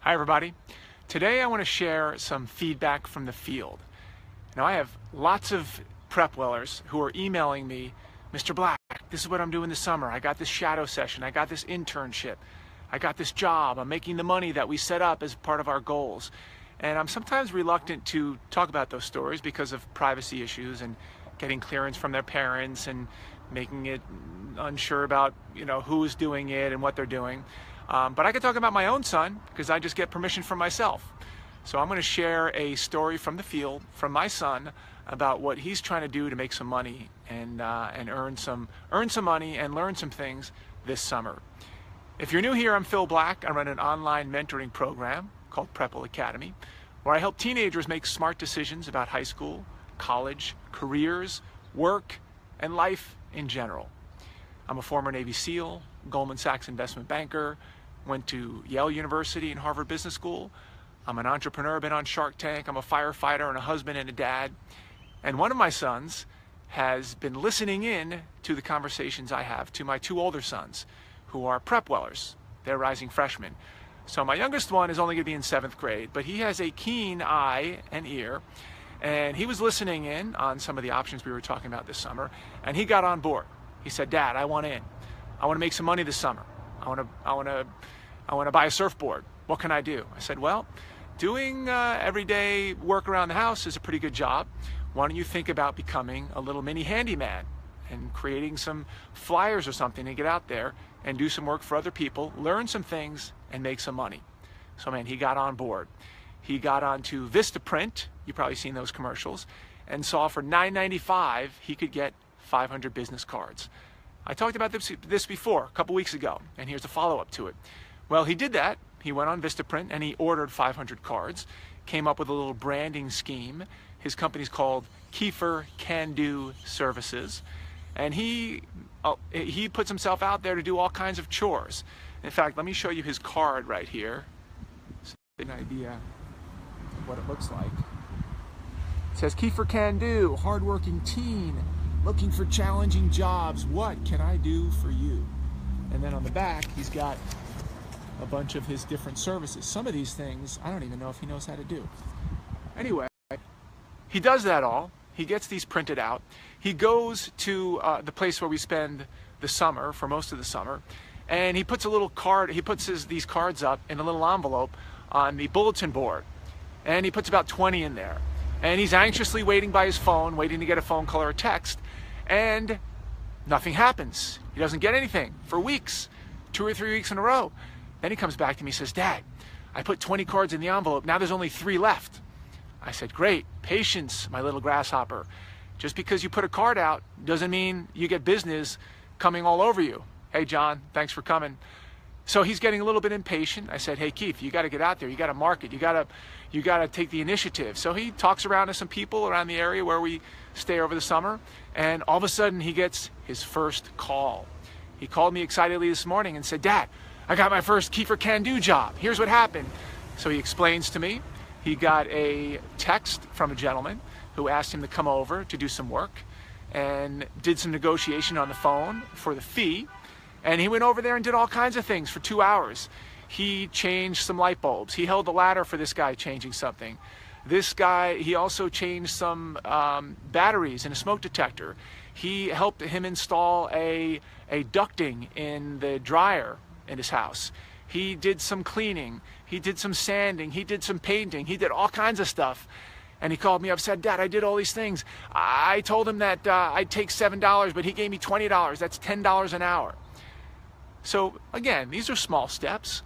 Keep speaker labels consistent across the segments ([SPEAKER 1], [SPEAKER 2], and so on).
[SPEAKER 1] Hi everybody. Today I want to share some feedback from the field. Now I have lots of PrepWellers who are emailing me, Mr. Black, this is what I'm doing this summer. I got this shadow session, I got this internship, I got this job, I'm making the money that we set up as part of our goals. And I'm sometimes reluctant to talk about those stories because of privacy issues and getting clearance from their parents and making it unsure about who's doing it and what they're doing. But I can talk about my own son because I just get permission from myself. So I'm going to share a story from the field from my son about what he's trying to do to make some money and earn some money and learn some things this summer. If you're new here, I'm Phil Black. I run an online mentoring program called PrepWell Academy, where I help teenagers make smart decisions about high school, college, careers, work, and life in general. I'm a former Navy SEAL, Goldman Sachs investment banker, went to Yale University and Harvard Business School. I'm an entrepreneur, been on Shark Tank. I'm a firefighter and a husband and a dad. And one of my sons has been listening in to the conversations I have to my two older sons, who are PrepWellers. They're rising freshmen. So my youngest one is only going to be in 7th grade, but he has a keen eye and ear, and he was listening in on some of the options we were talking about this summer, and he got on board. He said, Dad, I want in. I want to make some money this summer. I want to buy a surfboard. What can I do? I said, well, doing everyday work around the house is a pretty good job. Why don't you think about becoming a little mini handyman and creating some flyers or something and get out there and do some work for other people, learn some things, and make some money. So man, he got on board. He got onto Vistaprint, you've probably seen those commercials, and saw for $9.95 he could get 500 business cards. I talked about this before, a couple weeks ago, and here's a follow-up to it. Well, he did that. He went on Vistaprint and he ordered 500 cards, came up with a little branding scheme. His company's called Kiefer Can Do Services, and he puts himself out there to do all kinds of chores. In fact, let me show you his card right here. So you get an idea of what it looks like. It says, Kiefer Can Do, hardworking teen, looking for challenging jobs. What can I do for you? And then on the back, he's got a bunch of his different services. Some of these things, I don't even know if he knows how to do. Anyway, he does that all. He gets these printed out. He goes to the place where we spend the summer, for most of the summer, and he puts a little card, he puts these cards up in a little envelope on the bulletin board, and he puts about 20 in there. And he's anxiously waiting by his phone, waiting to get a phone call or a text, and nothing happens. He doesn't get anything for weeks, 2 or 3 weeks in a row. Then he comes back to me and says, Dad, I put 20 cards in the envelope. Now there's only 3 left. I said, great, patience, my little grasshopper. Just because you put a card out doesn't mean you get business coming all over you. Hey, John, thanks for coming. So he's getting a little bit impatient. I said, hey, Keith, you got to get out there. You got to market. You got to take the initiative. So he talks around to some people around the area where we stay over the summer, and all of a sudden he gets his first call. He called me excitedly this morning and said, Dad, I got my first Kiefer Can Do job. Here's what happened. So he explains to me. He got a text from a gentleman who asked him to come over to do some work and did some negotiation on the phone for the fee. And he went over there and did all kinds of things for 2 hours. He changed some light bulbs. He held the ladder for this guy changing something. This guy, he also changed some batteries in a smoke detector. He helped him install a ducting in the dryer in his house. He did some cleaning. He did some sanding. He did some painting. He did all kinds of stuff. And he called me up and said, Dad, I did all these things. I told him that I'd take $7, but he gave me $20. That's $10 an hour. So again, these are small steps,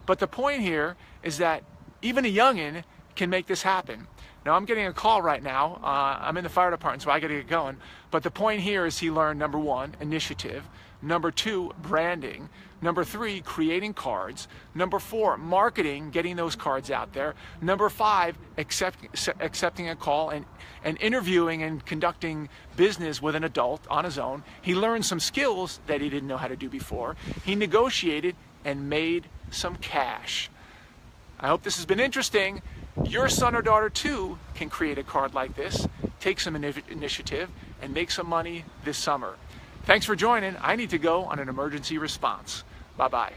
[SPEAKER 1] but the point here is that even a youngin can make this happen. Now I'm getting a call right now. I'm in the fire department, so I got to get going. But the point here is he learned, number 1, initiative. Number 2, branding. Number 3, creating cards. Number 4, marketing, getting those cards out there. Number 5, accepting a call and interviewing and conducting business with an adult on his own. He learned some skills that he didn't know how to do before. He negotiated and made some cash. I hope this has been interesting. Your son or daughter too can create a card like this, take some initiative, and make some money this summer. Thanks for joining. I need to go on an emergency response. Bye-bye.